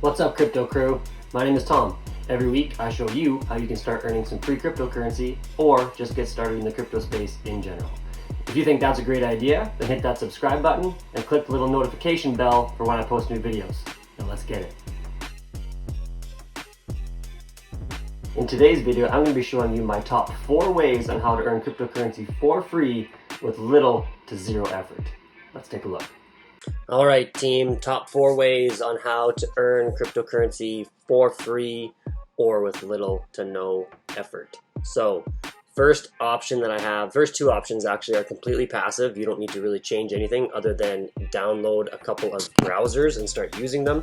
What's up, crypto crew? My name is Tom. Every week I show you how you can start earning some free cryptocurrency or just get started in the crypto space in general. If you think that's a great idea, then hit that subscribe button and click the little notification bell for when I post new videos. Now let's get it. In today's video, I'm going to be showing you my top 4 ways on how to earn cryptocurrency for free with little to zero effort. Let's take a look. All right, team, top 4 ways on how to earn cryptocurrency for free or with little to no effort. So first option that I have, first 2 options actually are completely passive. You don't need to really change anything other than download a couple of browsers and start using them.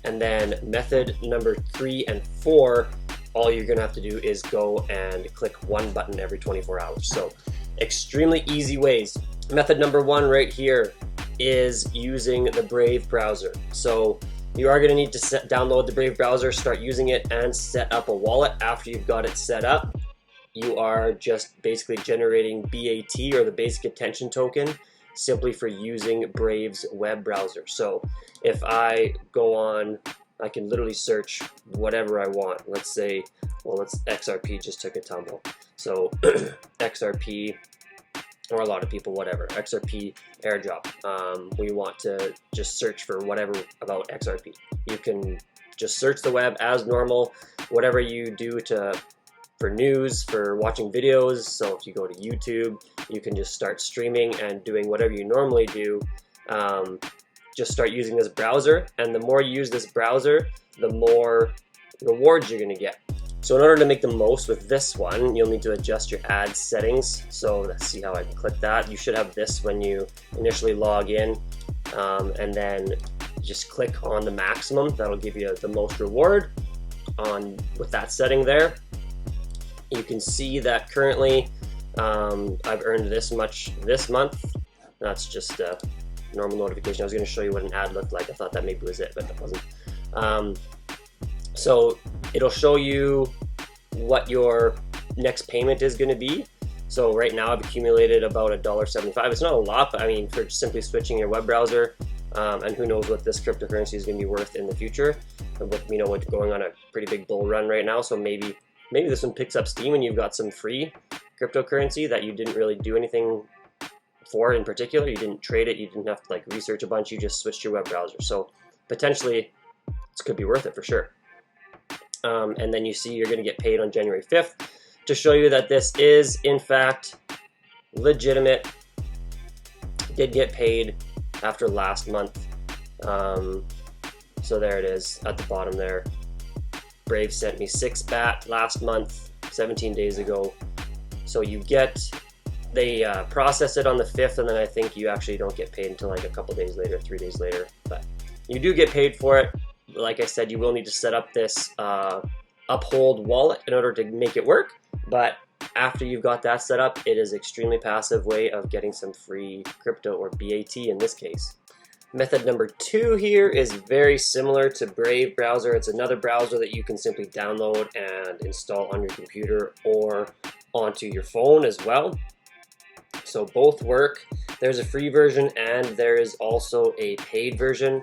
And then method number 3 and 4, all you're gonna have to do is go and click one button every 24 hours. So extremely easy ways. Method number 1 right here is using the Brave browser. So you are going to need to download the Brave browser, start using it, and set up a wallet. After you've got it set up, you are just basically generating BAT, or the basic attention token, simply for using Brave's web browser. So if I go on, I can literally search whatever I want. Let's say, well, XRP just took a tumble. So XRP, or a lot of people, whatever, XRP airdrop. We want to just search for whatever about XRP. You can just search the web as normal, whatever you do for news, for watching videos. So if you go to YouTube, you can just start streaming and doing whatever you normally do. Just start using this browser, and the more you use this browser, the more rewards you're gonna get. So in order to make the most with this one, you'll need to adjust your ad settings. So let's see how I can click that. You should have this when you initially log in, and then just click on the maximum. That'll give you the most reward with that setting there. You can see that currently I've earned this much this month. That's just a normal notification. I was going to show you what an ad looked like. I thought that maybe was it, but that wasn't. So it'll show you what your next payment is going to be. So right now I've accumulated about $1.75. It's not a lot, but I mean, for simply switching your web browser, and who knows what this cryptocurrency is going to be worth in the future. But we know what's going on a pretty big bull run right now. So maybe this one picks up steam and you've got some free cryptocurrency that you didn't really do anything for in particular. You didn't trade it. You didn't have to research a bunch. You just switched your web browser. So potentially this could be worth it for sure. And then you see you're going to get paid on January 5th to show you that this is in fact legitimate. Did get paid after last month. So there it is at the bottom there. Brave sent me 6 BAT last month, 17 days ago. So they process it on the 5th, and then I think you actually don't get paid until like a couple days later, 3 days later. But you do get paid for it. Like I said, you will need to set up this Uphold wallet in order to make it work. But after you've got that set up, it is an extremely passive way of getting some free crypto, or BAT in this case. Method number 2 here is very similar to Brave browser. It's another browser that you can simply download and install on your computer or onto your phone as well. So both work. There's a free version and there is also a paid version.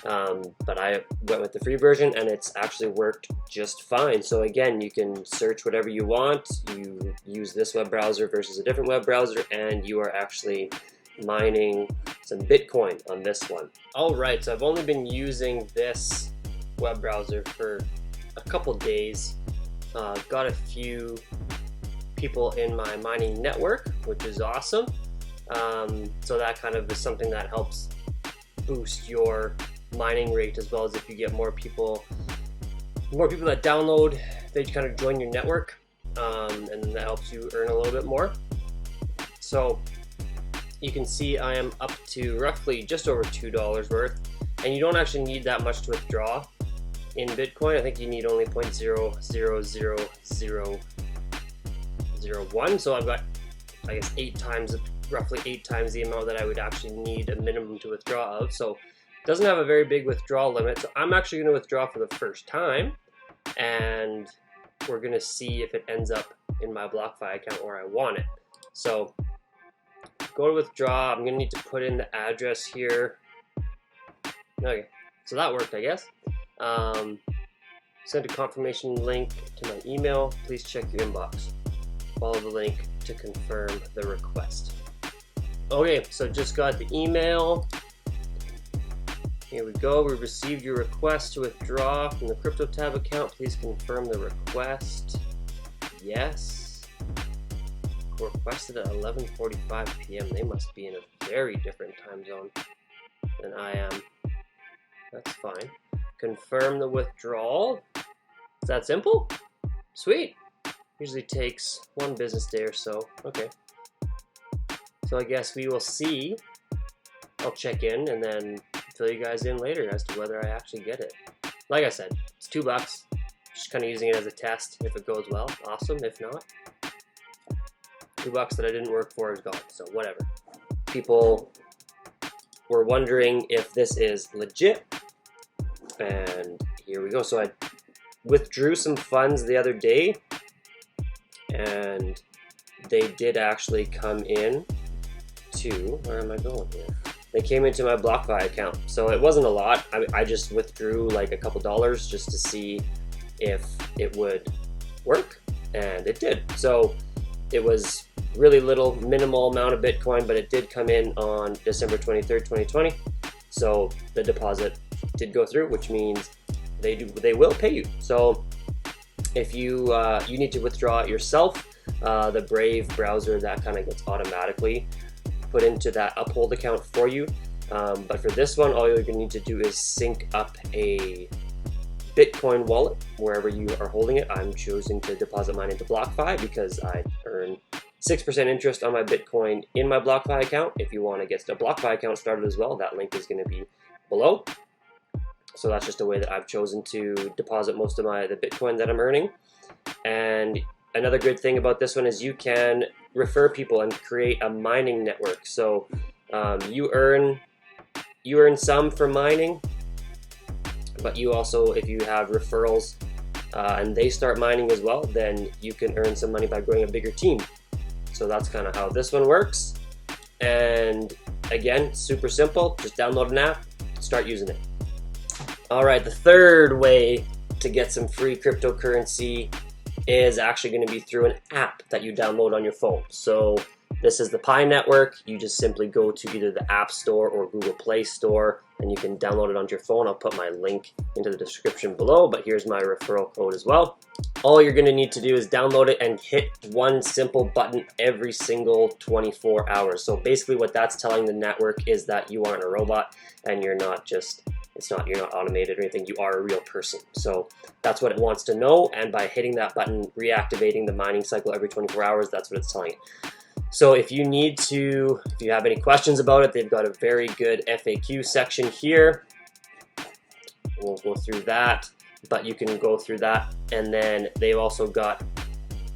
But I went with the free version and it's actually worked just fine. So again, you can search whatever you want. You use this web browser versus a different web browser, and you are actually mining some Bitcoin on this one. All right, so I've only been using this web browser for a couple days. Got a few people in my mining network, which is awesome. So that kind of is something that helps boost your mining rate, as well as if you get more people that download, they kind of join your network, and then that helps you earn a little bit more. So you can see I am up to roughly just over $2 worth, and you don't actually need that much to withdraw in Bitcoin. I think you need only 0.00001. So I've got, I guess, roughly 8 times the amount that I would actually need a minimum to withdraw of. So it doesn't have a very big withdrawal limit. So I'm actually going to withdraw for the first time, and we're going to see if it ends up in my BlockFi account where I want it. So go to withdraw. I'm going to need to put in the address here. Okay, so that worked, I guess. Send a confirmation link to my email. Please check your inbox. Follow the link to confirm the request. Okay, so just got the email. Here we go. We received your request to withdraw from the CryptoTab account. Please confirm the request. Yes. Requested at 11:45 p.m. They must be in a very different time zone than I am. That's fine. Confirm the withdrawal. Is that simple? Sweet. Usually takes 1 business day or so. Okay. So I guess we will see. I'll check in and then fill you guys in later as to whether I actually get it. Like I said, it's $2. Just kind of using it as a test. If it goes well, awesome. If not, $2 that I didn't work for is gone. So whatever. People were wondering if this is legit. And here we go. So I withdrew some funds the other day, and they did actually come in to, where am I going here? They came into my BlockFi account. So it wasn't a lot. I just withdrew like a couple dollars just to see if it would work, and it did. So it was really little, minimal amount of Bitcoin, but it did come in on December 23rd, 2020. So the deposit did go through, which means they will pay you. So if you you need to withdraw it yourself, the Brave browser, that kind of gets automatically put into that Uphold account for you. But for this one, all you're going to need to do is sync up a Bitcoin wallet wherever you are holding it. I'm choosing to deposit mine into BlockFi because I earn 6% interest on my Bitcoin in my BlockFi account. If you want to get a BlockFi account started as well, that link is going to be below. So that's just a way that I've chosen to deposit most of the Bitcoin that I'm earning. And another good thing about this one is you can refer people and create a mining network. So you earn some for mining, but you also, if you have referrals and they start mining as well, then you can earn some money by growing a bigger team. So that's kind of how this one works. And again, super simple. Just download an app, start using it. All right, the third way to get some free cryptocurrency is actually going to be through an app that you download on your phone. So this is the Pi Network. You just simply go to either the App Store or Google Play Store, and you can download it onto your phone. I'll put my link into the description below, but here's my referral code as well. All you're going to need to do is download it and hit one simple button every single 24 hours. So basically what that's telling the network is that you aren't a robot and you're not automated or anything, you are a real person. So that's what it wants to know, and by hitting that button, reactivating the mining cycle every 24 hours, that's what it's telling it. So if you have any questions about it, they've got a very good FAQ section here. We'll go through that, but you can go through that, and then they've also got,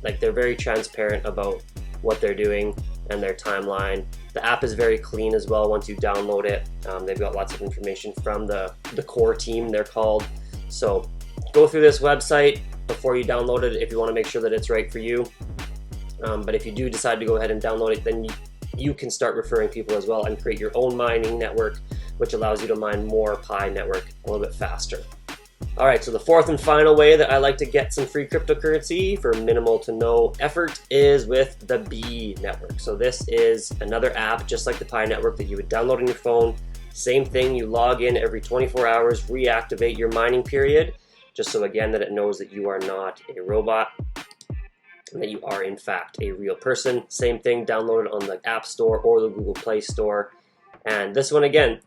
they're very transparent about what they're doing and their timeline. The app is very clean as well once you download it. They've got lots of information from the core team, they're called. So go through this website before you download it if you want to make sure that it's right for you. But if you do decide to go ahead and download it, then you can start referring people as well and create your own mining network, which allows you to mine more Pi Network a little bit faster. All right, so the fourth and final way that I like to get some free cryptocurrency for minimal to no effort is with the Bee Network. So this is another app just like the Pi Network that you would download on your phone. Same thing, you log in every 24 hours, reactivate your mining period, just so again that it knows that you are not a robot and that you are in fact a real person. Same thing, download it on the App Store or the Google Play Store. And this one, again,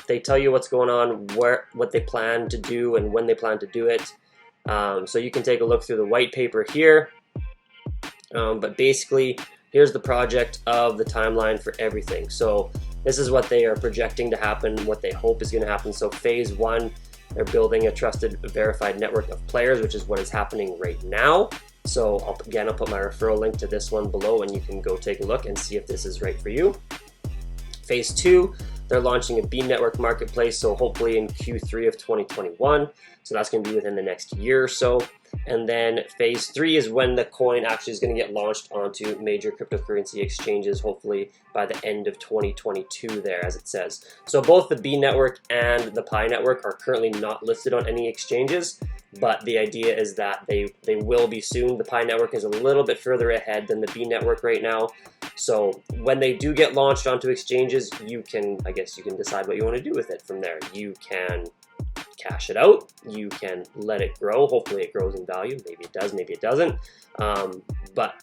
they tell you what's going on, what they plan to do and when they plan to do it. So you can take a look through the white paper here. But basically, here's the project of the timeline for everything. So this is what they are projecting to happen, what they hope is going to happen. So phase 1, they're building a trusted, verified network of players, which is what is happening right now. So I'll put my referral link to this one below, and you can go take a look and see if this is right for you. Phase 2, they're launching a Bee Network marketplace, so hopefully in Q3 of 2021. So that's going to be within the next year or so. And then phase 3 is when the coin actually is going to get launched onto major cryptocurrency exchanges, hopefully by the end of 2022 there, as it says. So both the B network and the Pi network are currently not listed on any exchanges, but the idea is that they will be soon. The Pi network is a little bit further ahead than the B network right now. So when they do get launched onto exchanges, I guess you can decide what you want to do with it from there. You can cash it out, you can let it grow, hopefully it grows in value, maybe it does, maybe it doesn't, but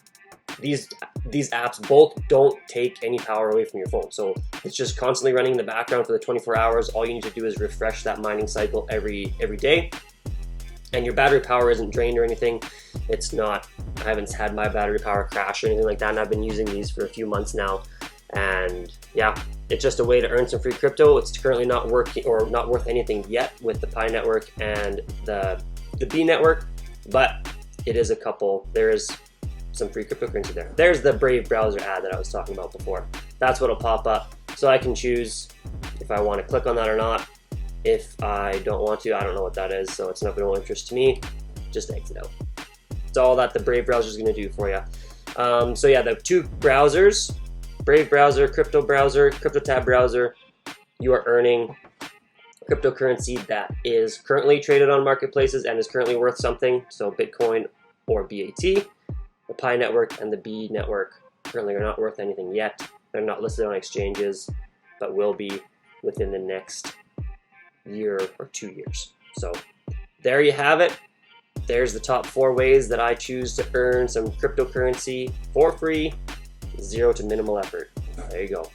these apps both don't take any power away from your phone, so it's just constantly running in the background for the 24 hours. All you need to do is refresh that mining cycle every day, and your battery power isn't drained or anything. It's not, I haven't had my battery power crash or anything like that, and I've been using these for a few months now. And yeah, it's just a way to earn some free crypto. It's currently not working or not worth anything yet with the Pi network and the B network, but it is a couple. There is some free cryptocurrency there. There's the Brave browser ad that I was talking about before. That's what'll pop up. So I can choose if I want to click on that or not. If I don't want to, I don't know what that is, so it's not of no interest to me. Just exit out. It's all that the Brave browser is going to do for you. So yeah, the two browsers, Brave browser, CryptoTab browser, you are earning cryptocurrency that is currently traded on marketplaces and is currently worth something, so Bitcoin or BAT. The Pi network and the B network currently are not worth anything yet. They're not listed on exchanges, but will be within the next year or 2 years. So there you have it. There's the top 4 ways that I choose to earn some cryptocurrency for free, 0 to minimal effort. There you go.